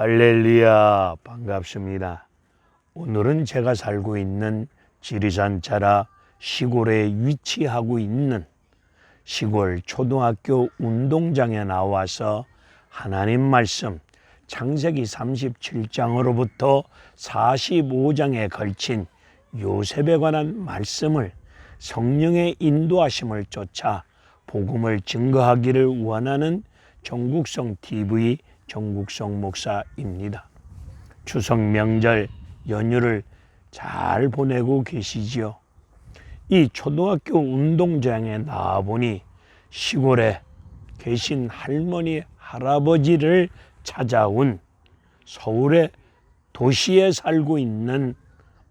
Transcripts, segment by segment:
할렐루야, 반갑습니다. 오늘은 제가 살고 있는 지리산 자라 시골에 위치하고 있는 시골 초등학교 운동장에 나와서 하나님 말씀 창세기 37장으로부터 45장에 걸친 요셉에 관한 말씀을 성령의 인도하심을 쫓아 복음을 증거하기를 원하는 정국성 TV 정국성 목사입니다. 추석 명절 연휴를 잘 보내고 계시지요? 이 초등학교 운동장에 나와보니 시골에 계신 할머니, 할아버지를 찾아온 서울의 도시에 살고 있는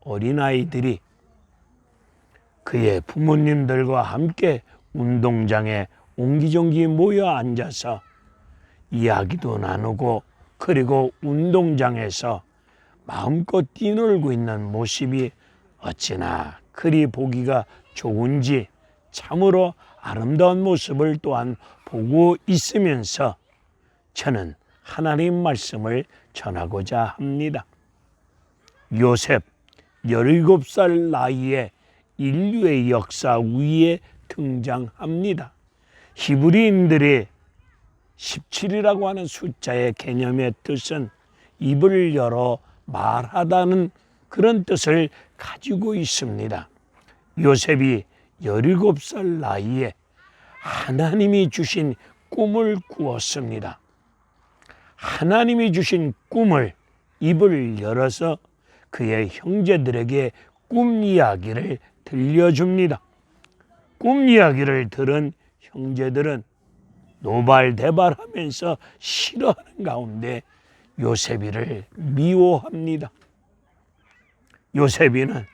어린아이들이 그의 부모님들과 함께 운동장에 옹기종기 모여 앉아서 이야기도 나누고 그리고 운동장에서 마음껏 뛰놀고 있는 모습이 어찌나 그리 보기가 좋은지 참으로 아름다운 모습을 또한 보고 있으면서 저는 하나님 말씀을 전하고자 합니다. 요셉 17살 나이에 인류의 역사 위에 등장합니다. 히브리인들이 17이라고 하는 숫자의 개념의 뜻은 입을 열어 말하다는 그런 뜻을 가지고 있습니다. 요셉이 17살 나이에 하나님이 주신 꿈을 꾸었습니다. 하나님이 주신 꿈을 입을 열어서 그의 형제들에게 꿈 이야기를 들려줍니다. 꿈 이야기를 들은 형제들은 노발대발하면서 싫어하는 가운데 요셉이를 미워합니다. 요셉이는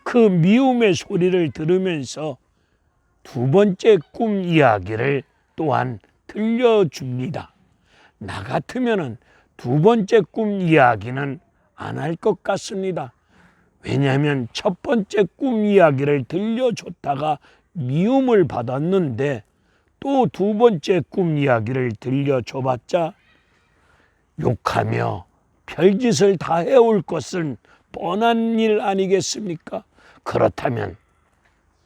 그 미움의 소리를 들으면서 두 번째 꿈 이야기를 또한 들려줍니다. 나 같으면 두 번째 꿈 이야기는 안 할 것 같습니다. 왜냐하면 첫 번째 꿈 이야기를 들려줬다가 미움을 받았는데 또 두 번째 꿈 이야기를 들려줘봤자 욕하며 별짓을 다 해올 것은 뻔한 일 아니겠습니까? 그렇다면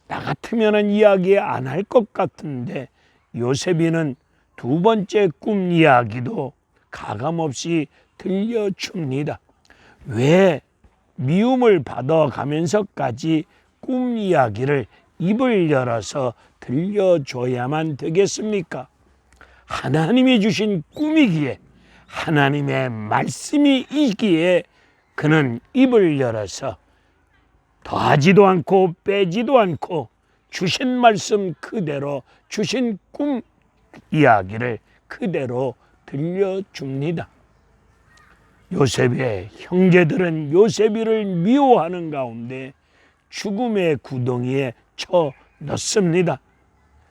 나 같으면 이야기 안 할 것 같은데 요셉이는 두 번째 꿈 이야기도 가감없이 들려줍니다. 왜 미움을 받아가면서까지 꿈 이야기를 입을 열어서 들려줘야만 되겠습니까? 하나님이 주신 꿈이기에 하나님의 말씀이 있기에 그는 입을 열어서 더하지도 않고 빼지도 않고 주신 말씀 그대로 주신 꿈 이야기를 그대로 들려줍니다. 요셉의 형제들은 요셉이를 미워하는 가운데 죽음의 구덩이에 쳐 넣습니다.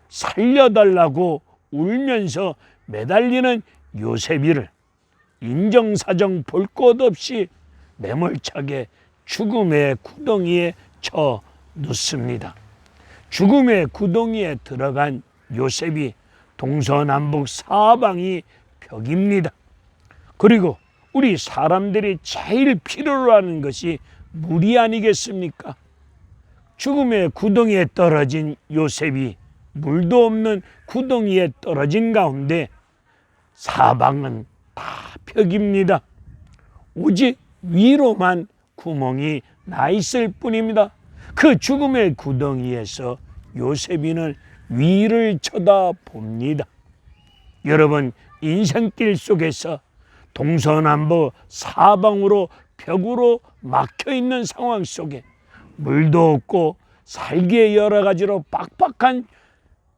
살려달라고 울면서 매달리는 요셉이를 인정사정 볼 것 없이 매몰차게 죽음의 구덩이에 쳐 넣습니다. 죽음의 구덩이에 들어간 요셉이 동서남북 사방이 벽입니다. 그리고 우리 사람들이 제일 필요로 하는 것이 물이 아니겠습니까? 죽음의 구덩이에 떨어진 요셉이 물도 없는 구덩이에 떨어진 가운데 사방은 다 벽입니다. 오직 위로만 구멍이 나 있을 뿐입니다. 그 죽음의 구덩이에서 요셉이는 위를 쳐다봅니다. 여러분, 인생길 속에서 동서남북 사방으로 벽으로 막혀있는 상황 속에 물도 없고 살기에 여러 가지로 빡빡한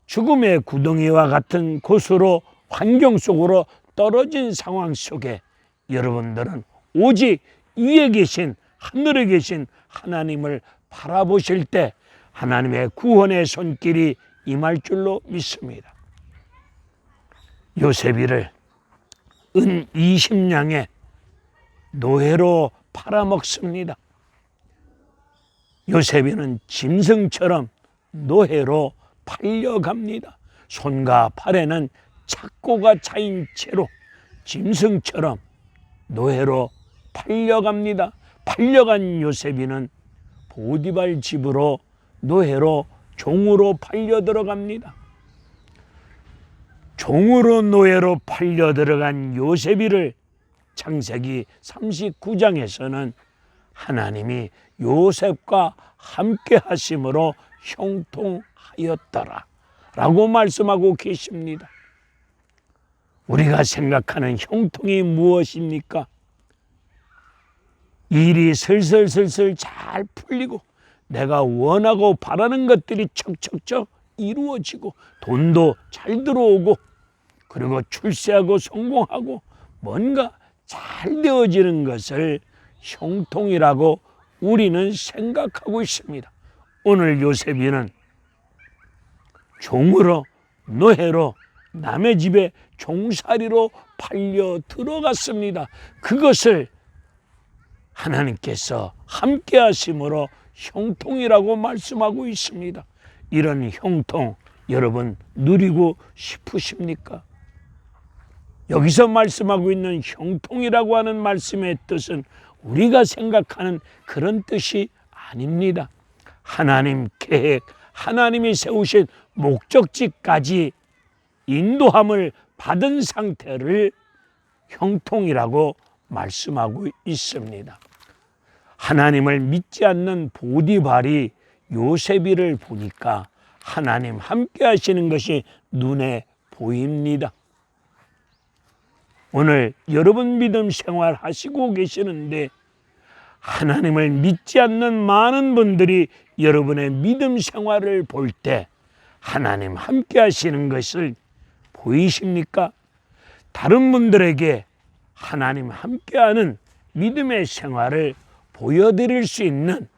죽음의 구덩이와 같은 곳으로 환경 속으로 떨어진 상황 속에 여러분들은 오직 위에 계신 하늘에 계신 하나님을 바라보실 때 하나님의 구원의 손길이 임할 줄로 믿습니다. 요셉이를 은 20냥에 노예로 팔아먹습니다. 요셉이는 짐승처럼 노예로 팔려갑니다. 손과 팔에는 착고가 차인 채로 짐승처럼 노예로 팔려갑니다. 팔려간 요셉이는 보디발 집으로 노예로 종으로 팔려 들어갑니다. 종으로 노예로 팔려 들어간 요셉이를 창세기 39장에서는 하나님이 요셉과 함께 하심으로 형통하였더라 라고 말씀하고 계십니다. 우리가 생각하는 형통이 무엇입니까? 일이 슬슬슬슬 잘 풀리고 내가 원하고 바라는 것들이 척척척 이루어지고 돈도 잘 들어오고 그리고 출세하고 성공하고 뭔가 잘 되어지는 것을 형통이라고 우리는 생각하고 있습니다. 오늘 요셉이는 종으로 노예로 남의 집에 종살이로 팔려 들어갔습니다. 그것을 하나님께서 함께 하심으로 형통이라고 말씀하고 있습니다. 이런 형통 여러분 누리고 싶으십니까? 여기서 말씀하고 있는 형통이라고 하는 말씀의 뜻은 우리가 생각하는 그런 뜻이 아닙니다. 하나님 계획, 하나님이 세우신 목적지까지 인도함을 받은 상태를 형통이라고 말씀하고 있습니다. 하나님을 믿지 않는 보디발이 요셉이를 보니까 하나님 함께 하시는 것이 눈에 보입니다. 오늘 여러분 믿음 생활 하시고 계시는데 하나님을 믿지 않는 많은 분들이 여러분의 믿음 생활을 볼 때 하나님 함께 하시는 것을 보이십니까? 다른 분들에게 하나님 함께하는 믿음의 생활을 보여드릴 수 있는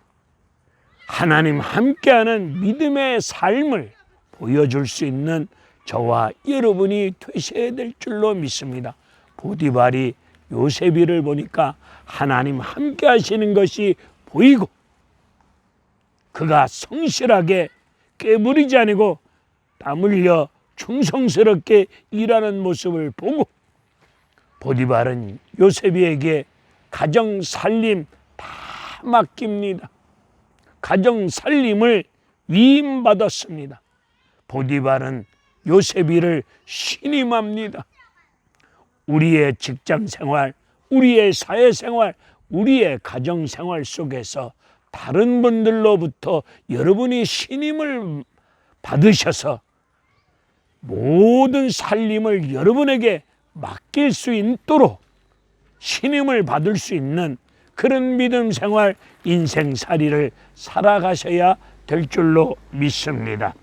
하나님 함께하는 믿음의 삶을 보여줄 수 있는 저와 여러분이 되셔야 될 줄로 믿습니다. 보디발이 요셉이를 보니까 하나님 함께 하시는 것이 보이고 그가 성실하게 깨부리지 아니고 땀 흘려 충성스럽게 일하는 모습을 보고 보디발은 요셉이에게 가정 살림 다 맡깁니다. 가정 살림을 위임받았습니다. 보디발은 요셉이를 신임합니다. 우리의 직장 생활, 우리의 사회 생활, 우리의 가정 생활 속에서 다른 분들로부터 여러분이 신임을 받으셔서 모든 살림을 여러분에게 맡길 수 있도록 신임을 받을 수 있는 그런 믿음 생활, 인생살이를 살아가셔야 될 줄로 믿습니다.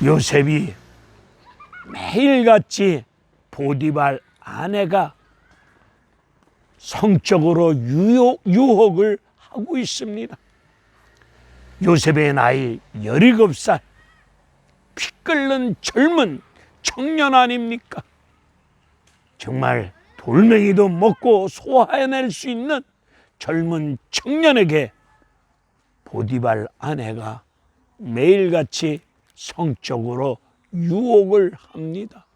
요셉이 매일같이 보디발 아내가 성적으로 유혹을 하고 있습니다. 요셉의 나이 17살, 피 끓는 젊은 청년 아닙니까? 정말 돌멩이도 먹고 소화해낼 수 있는 젊은 청년에게 보디발 아내가 매일같이 성적으로 유혹을 합니다.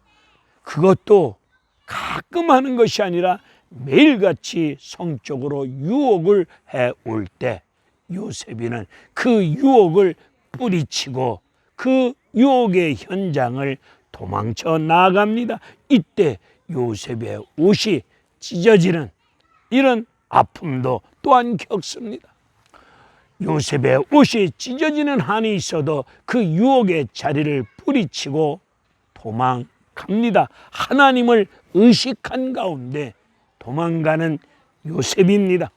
그것도 가끔 하는 것이 아니라 매일같이 성적으로 유혹을 해올 때 요셉이는 그 유혹을 뿌리치고 그 유혹의 현장을 도망쳐 나갑니다. 이때 요셉의 옷이 찢어지는 이런 아픔도 또한 겪습니다. 요셉의 옷이 찢어지는 한이 있어도 그 유혹의 자리를 뿌리치고 도망갑니다. 하나님을 의식한 가운데 도망가는 요셉입니다.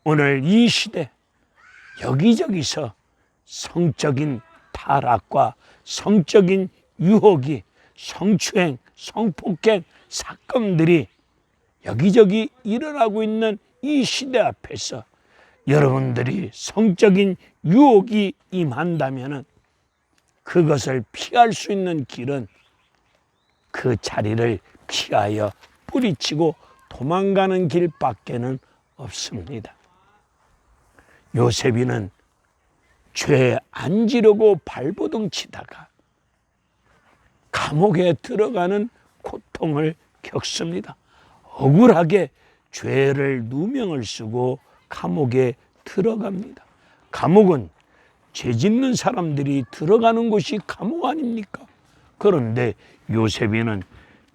오늘 이 시대 여기저기서 성적인 타락과 성적인 유혹이 성추행, 성폭행 사건들이 여기저기 일어나고 있는 이 시대 앞에서 여러분들이 성적인 유혹이 임한다면 그것을 피할 수 있는 길은 그 자리를 피하여 뿌리치고 도망가는 길밖에는 없습니다. 요셉이는 죄에 안 지르고 발버둥 치다가 감옥에 들어가는 고통을 겪습니다. 억울하게 죄를 누명을 쓰고 감옥에 들어갑니다. 감옥은 죄 짓는 사람들이 들어가는 곳이 감옥 아닙니까? 그런데 요셉이는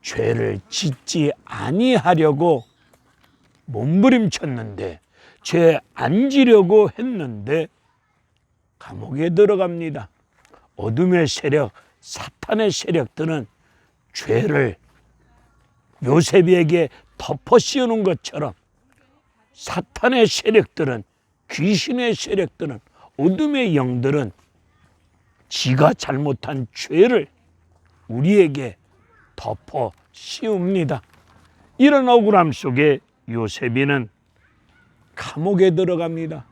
죄를 짓지 아니하려고 몸부림쳤는데, 죄 안 지려고 했는데 감옥에 들어갑니다. 어둠의 세력, 사탄의 세력들은 죄를 요셉에게 덮어 씌우는 것처럼 사탄의 세력들은, 귀신의 세력들은, 어둠의 영들은 지가 잘못한 죄를 우리에게 덮어 씌웁니다. 이런 억울함 속에 요셉이는 감옥에 들어갑니다.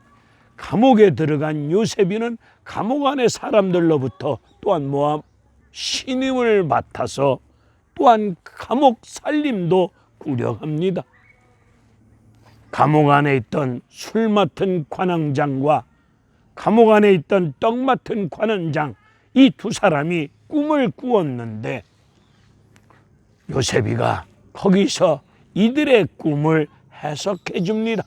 감옥에 들어간 요셉이는 감옥 안의 사람들로부터 또한 신임을 맡아서 또한 감옥 살림도 꾸려갑니다. 감옥 안에 있던 술 맡은 관원장과 감옥 안에 있던 떡 맡은 관원장, 이 두 사람이 꿈을 꾸었는데 요셉이가 거기서 이들의 꿈을 해석해 줍니다.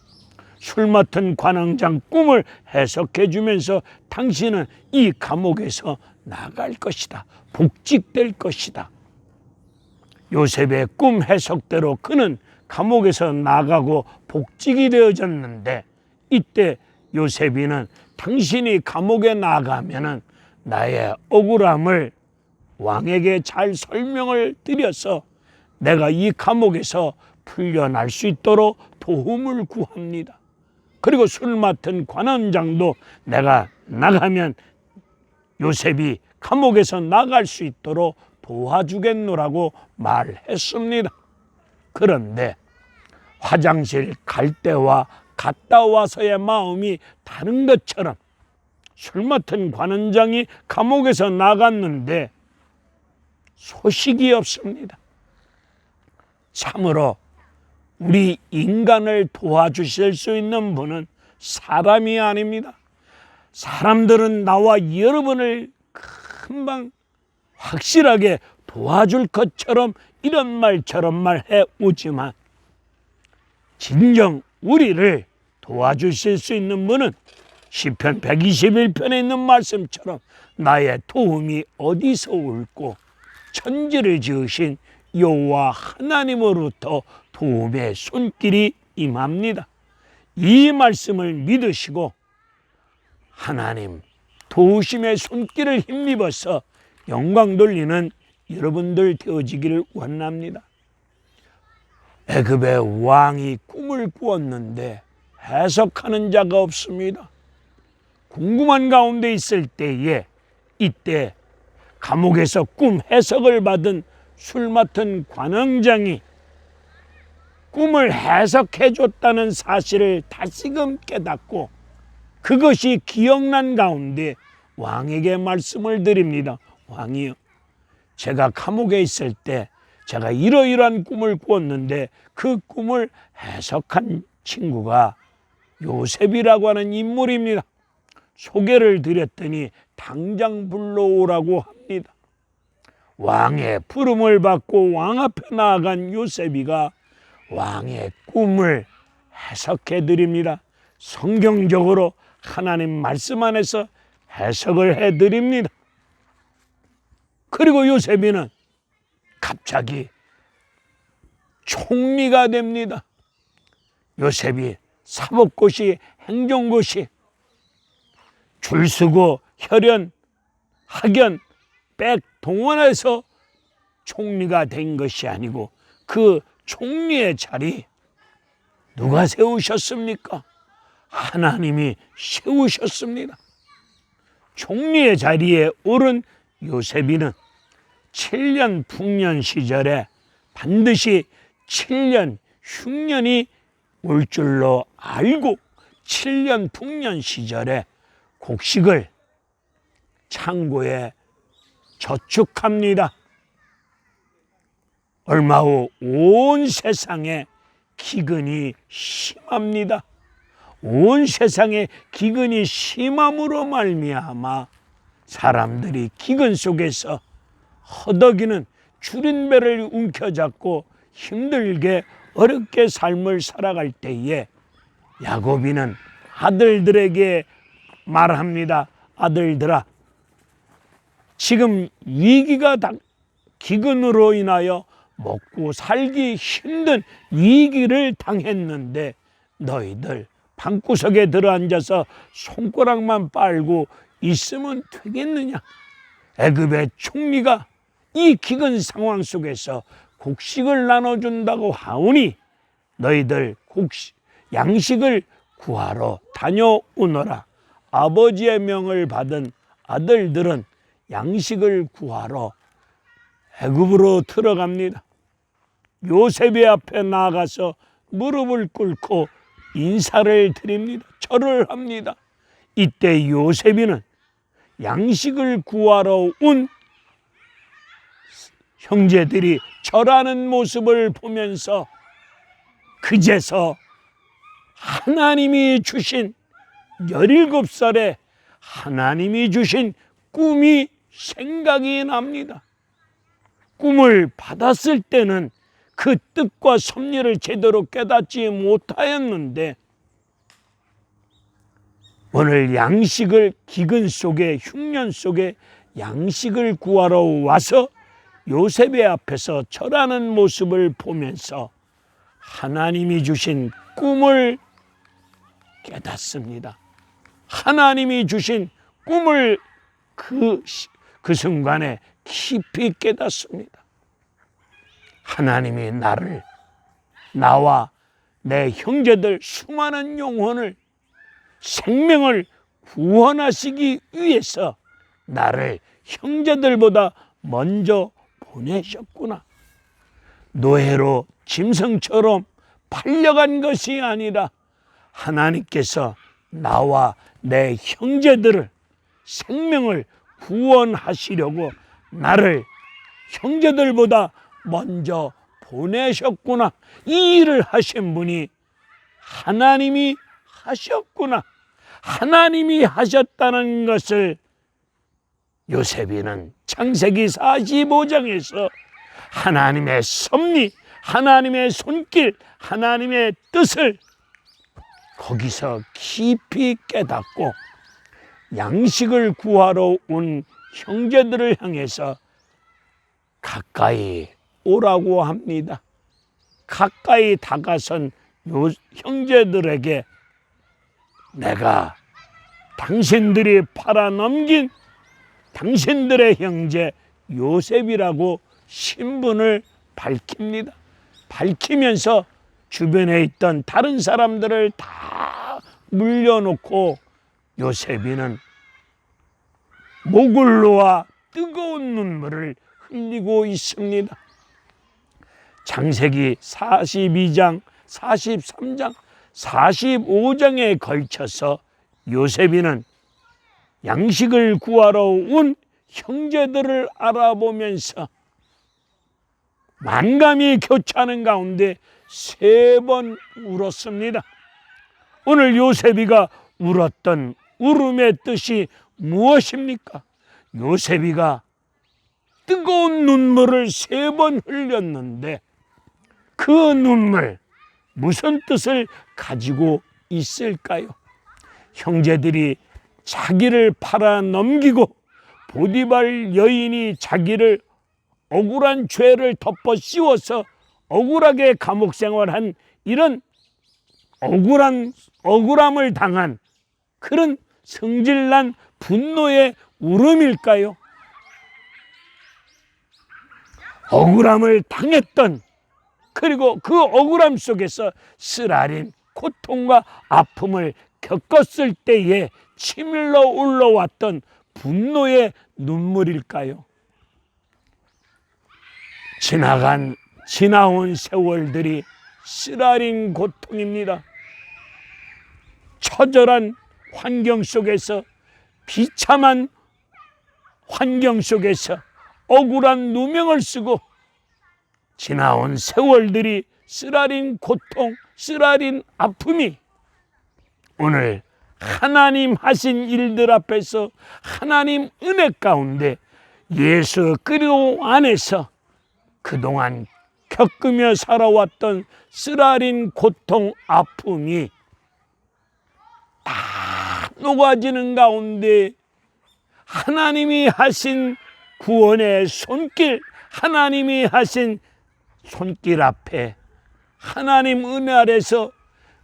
술 맡은 관원장 꿈을 해석해 주면서 당신은 이 감옥에서 나갈 것이다, 복직될 것이다. 요셉의 꿈 해석대로 그는 감옥에서 나가고 복직이 되어졌는데, 이때 요셉이는 당신이 감옥에 나가면은 나의 억울함을 왕에게 잘 설명을 드려서 내가 이 감옥에서 풀려날 수 있도록 도움을 구합니다. 그리고 술 맡은 관원장도 내가 나가면 요셉이 감옥에서 나갈 수 있도록 도와주겠노라고 말했습니다. 그런데 화장실 갈 때와 갔다 와서의 마음이 다른 것처럼 술 맡은 관원장이 감옥에서 나갔는데 소식이 없습니다. 참으로 우리 인간을 도와주실 수 있는 분은 사람이 아닙니다. 사람들은 나와 여러분을 금방 확실하게 도와줄 것처럼 이런 말 저런 말 해오지만, 진정 우리를 도와주실 수 있는 분은 시편 121편에 있는 말씀처럼 나의 도움이 어디서 올고 천지를 지으신 여호와 하나님으로부터 도움의 손길이 임합니다. 이 말씀을 믿으시고 하나님 도우심의 손길을 힘입어서 영광 돌리는 여러분들 되어지기를 원합니다. 애굽의 왕이 꿈을 꾸었는데 해석하는 자가 없습니다. 궁금한 가운데 있을 때에 이때 감옥에서 꿈 해석을 받은 술 맡은 관원장이 꿈을 해석해 줬다는 사실을 다시금 깨닫고 그것이 기억난 가운데 왕에게 말씀을 드립니다. 왕이요, 제가 감옥에 있을 때 제가 이러이러한 꿈을 꾸었는데 그 꿈을 해석한 친구가 요셉이라고 하는 인물입니다. 소개를 드렸더니 당장 불러오라고 합니다. 왕의 부름을 받고 왕 앞에 나아간 요셉이가 왕의 꿈을 해석해 드립니다. 성경적으로 하나님 말씀 안에서 해석을 해 드립니다. 그리고 요셉이는 갑자기 총리가 됩니다. 요셉이 사법고시, 행정고시 줄서고 혈연, 학연, 백동원해서 총리가 된 것이 아니고 그 총리의 자리 누가 세우셨습니까? 하나님이 세우셨습니다. 총리의 자리에 오른 요셉이는 7년 풍년 시절에 반드시 7년 흉년이 올 줄로 알고 7년 풍년 시절에 곡식을 창고에 저축합니다. 얼마 후 온 세상에 기근이 심합니다. 온 세상에 기근이 심함으로 말미암아 사람들이 기근 속에서 허덕이는 줄인 배를 움켜잡고 힘들게 어렵게 삶을 살아갈 때에 야곱이는 아들들에게 말합니다. 아들들아, 지금 위기가 기근으로 인하여 먹고 살기 힘든 위기를 당했는데 너희들 방구석에 들어앉아서 손가락만 빨고 있으면 되겠느냐? 애굽의 총리가 이 기근 상황 속에서 곡식을 나눠준다고 하오니 너희들 양식을 구하러 다녀오너라. 아버지의 명을 받은 아들들은 양식을 구하러 애굽으로 들어갑니다. 요셉의 앞에 나아가서 무릎을 꿇고 인사를 드립니다. 절을 합니다. 이때 요셉이는 양식을 구하러 온 형제들이 절하는 모습을 보면서 그제서 하나님이 주신 17살에 하나님이 주신 꿈이 생각이 납니다. 꿈을 받았을 때는 그 뜻과 섭리를 제대로 깨닫지 못하였는데 오늘 양식을 기근 속에 흉년 속에 양식을 구하러 와서 요셉의 앞에서 절하는 모습을 보면서 하나님이 주신 꿈을 깨닫습니다. 하나님이 주신 꿈을 그 순간에 깊이 깨닫습니다. 하나님이 나와 내 형제들 수많은 영혼을 생명을 구원하시기 위해서 나를 형제들보다 먼저 보내셨구나. 노예로 짐승처럼 팔려간 것이 아니라 하나님께서 나와 내 형제들을 생명을 구원하시려고 나를 형제들보다 먼저 보내셨구나. 이 일을 하신 분이 하나님이 하셨구나. 하나님이 하셨다는 것을 요셉이는 창세기 45장에서 하나님의 섭리, 하나님의 손길, 하나님의 뜻을 거기서 깊이 깨닫고 양식을 구하러 온 형제들을 향해서 가까이 오라고 합니다. 가까이 다가선 형제들에게 내가 당신들이 팔아넘긴 당신들의 형제 요셉이라고 신분을 밝힙니다. 밝히면서 주변에 있던 다른 사람들을 다 물려놓고 요셉이는 목을 놓아 뜨거운 눈물을 흘리고 있습니다. 창세기 42장, 43장, 45장에 걸쳐서 요셉이는 양식을 구하러 온 형제들을 알아보면서 만감이 교차하는 가운데 3번 울었습니다. 오늘 요셉이가 울었던 울음의 뜻이 무엇입니까? 요셉이가 뜨거운 눈물을 3번 흘렸는데 그 눈물 무슨 뜻을 가지고 있을까요? 형제들이 자기를 팔아넘기고 보디발 여인이 자기를 억울한 죄를 덮어 씌워서 억울하게 감옥 생활한 이런 억울함을 당한 그런 성질난 분노의 울음일까요? 억울함을 당했던 그리고 그 억울함 속에서 쓰라린 고통과 아픔을 겪었을 때에 치밀러 올라왔던 분노의 눈물일까요? 지나온 세월들이 쓰라린 고통입니다. 처절한 환경 속에서 비참한 환경 속에서 억울한 누명을 쓰고 지나온 세월들이 쓰라린 고통, 쓰라린 아픔이 오늘 하나님 하신 일들 앞에서 하나님 은혜 가운데 예수 그리스도 안에서 그동안 겪으며 살아왔던 쓰라린 고통, 아픔이 다 녹아지는 가운데 하나님이 하신 구원의 손길, 하나님이 하신 손길 앞에 하나님 은혜 아래서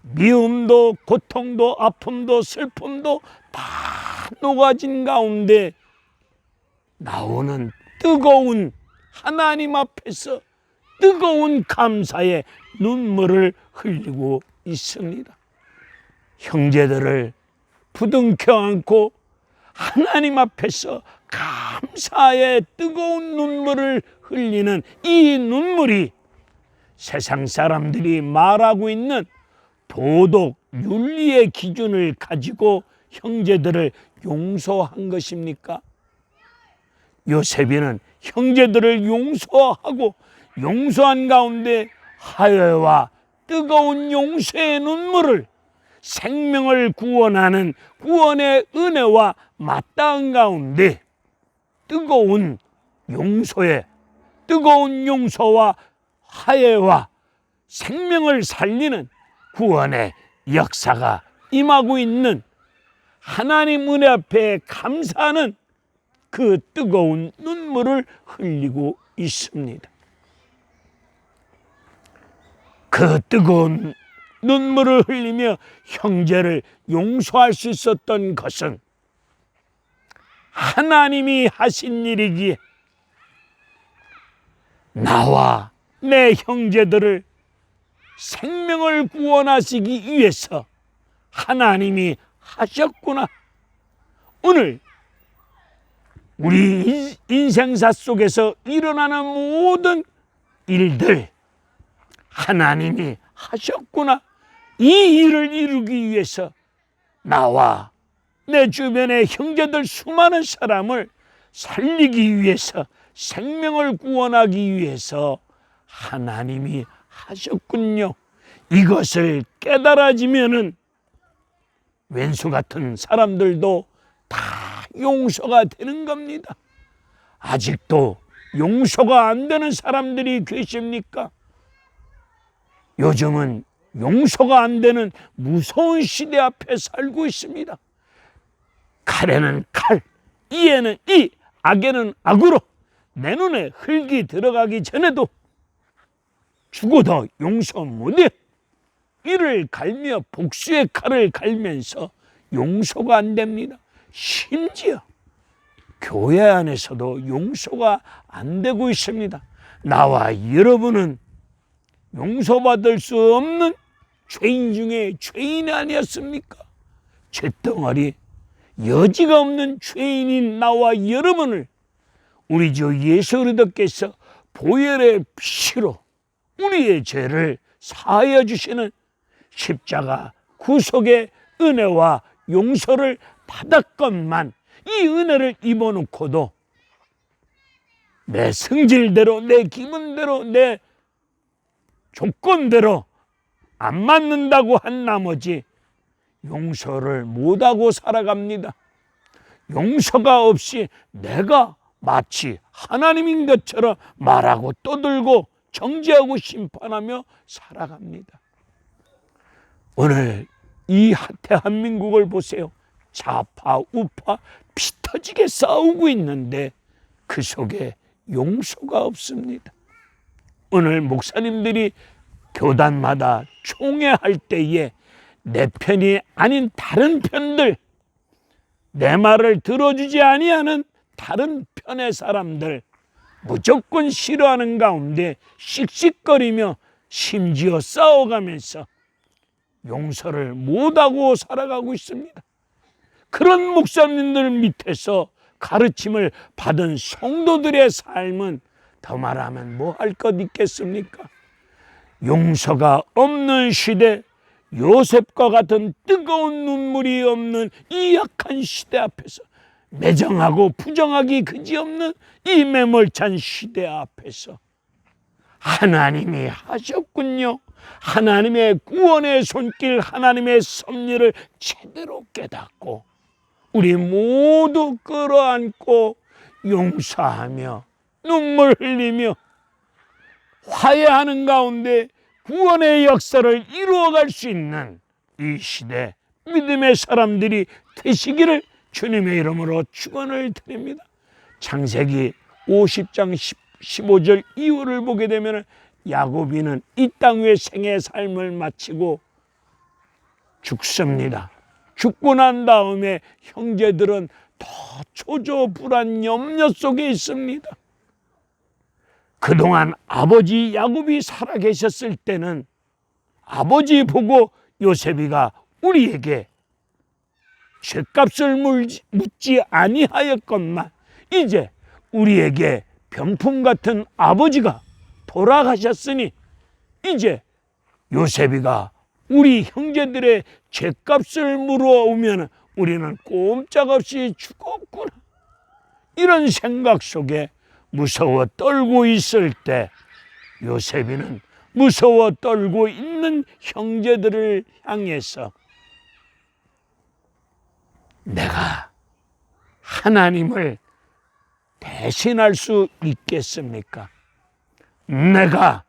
미움도 고통도 아픔도 슬픔도 다 녹아진 가운데 나오는 뜨거운 하나님 앞에서 뜨거운 감사의 눈물을 흘리고 있습니다. 형제들을 부둥켜 안고 하나님 앞에서 감사의 뜨거운 눈물을 흘리는 이 눈물이 세상 사람들이 말하고 있는 도덕, 윤리의 기준을 가지고 형제들을 용서한 것입니까? 요셉이는 형제들을 용서하고 용서한 가운데 하여와 뜨거운 용서의 눈물을 생명을 구원하는 구원의 은혜와 맞닿은 가운데 뜨거운 용서와 화해와 생명을 살리는 구원의 역사가 임하고 있는 하나님 은혜 앞에 감사하는 그 뜨거운 눈물을 흘리고 있습니다. 그 뜨거운 눈물을 흘리며 형제를 용서할 수 있었던 것은 하나님이 하신 일이기에 나와 내 형제들을 생명을 구원하시기 위해서 하나님이 하셨구나. 오늘 우리 인생사 속에서 일어나는 모든 일들 하나님이 하셨구나. 이 일을 이루기 위해서 나와 내 주변의 형제들 수많은 사람을 살리기 위해서 생명을 구원하기 위해서 하나님이 하셨군요. 이것을 깨달아지면은 왼수 같은 사람들도 다 용서가 되는 겁니다. 아직도 용서가 안 되는 사람들이 계십니까? 요즘은 용서가 안 되는 무서운 시대 앞에 살고 있습니다. 칼에는 칼, 이에는 이, 악에는 악으로 내 눈에 흙이 들어가기 전에도 죽어도 용서 못해. 이를 갈며 복수의 칼을 갈면서 용서가 안 됩니다. 심지어 교회 안에서도 용서가 안 되고 있습니다. 나와 여러분은 용서받을 수 없는 죄인 중에 죄인이 아니었습니까? 죄덩어리, 여지가 없는 죄인인 나와 여러분을 우리 주 예수 그리스도께서 보혈의 피로 우리의 죄를 사하여 주시는 십자가 구속의 은혜와 용서를 받았건만 이 은혜를 입어놓고도 내 성질대로, 내 기분대로, 내 조건대로 안 맞는다고 한 나머지 용서를 못하고 살아갑니다. 용서가 없이 내가 마치 하나님인 것처럼 말하고 떠들고 정죄하고 심판하며 살아갑니다. 오늘 이 대한민국을 보세요. 좌파 우파 피 터지게 싸우고 있는데 그 속에 용서가 없습니다. 오늘 목사님들이 교단마다 총회할 때에 내 편이 아닌 다른 편들, 내 말을 들어주지 아니하는 다른 편의 사람들 무조건 싫어하는 가운데 씩씩거리며 심지어 싸워가면서 용서를 못하고 살아가고 있습니다. 그런 목사님들 밑에서 가르침을 받은 성도들의 삶은 더 말하면 뭐 할 것 있겠습니까? 용서가 없는 시대, 요셉과 같은 뜨거운 눈물이 없는 이 약한 시대 앞에서, 매정하고 부정하기 그지없는 이 매몰찬 시대 앞에서 하나님이 하셨군요. 하나님의 구원의 손길, 하나님의 섭리를 제대로 깨닫고 우리 모두 끌어안고 용서하며 눈물 흘리며 화해하는 가운데 구원의 역사를 이루어갈 수 있는 이 시대 믿음의 사람들이 되시기를 주님의 이름으로 축원을 드립니다. 창세기 50장 15절 이후를 보게 되면 야곱이는 이 땅 위에 생의 삶을 마치고 죽습니다. 죽고 난 다음에 형제들은 더 초조불안 염려 속에 있습니다. 그동안 아버지 야곱이 살아계셨을 때는 아버지 보고 요셉이가 우리에게 죗값을 묻지 아니하였건만 이제 우리에게 병풍 같은 아버지가 돌아가셨으니 이제 요셉이가 우리 형제들의 죗값을 물어오면 우리는 꼼짝없이 죽었구나. 이런 생각 속에 무서워 떨고 있을 때 요셉이는 무서워 떨고 있는 형제들을 향해서 내가 하나님을 대신할 수 있겠습니까? 내가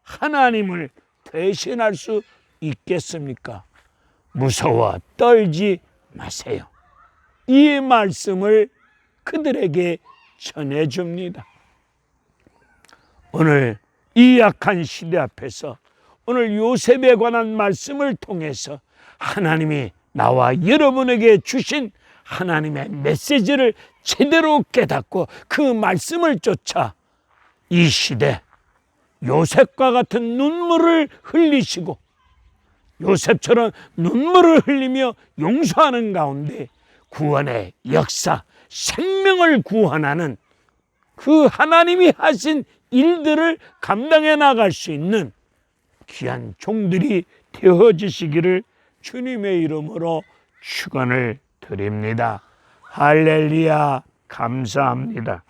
하나님을 대신할 수 있겠습니까? 무서워 떨지 마세요. 이 말씀을 그들에게 전해줍니다. 오늘 이 약한 시대 앞에서 오늘 요셉에 관한 말씀을 통해서 하나님이 나와 여러분에게 주신 하나님의 메시지를 제대로 깨닫고 그 말씀을 쫓아 이 시대 요셉과 같은 눈물을 흘리시고 요셉처럼 눈물을 흘리며 용서하는 가운데 구원의 역사, 생명을 구원하는 그 하나님이 하신 일들을 감당해 나갈 수 있는 귀한 종들이 되어지시기를 주님의 이름으로 축원을 드립니다. 할렐루야, 감사합니다.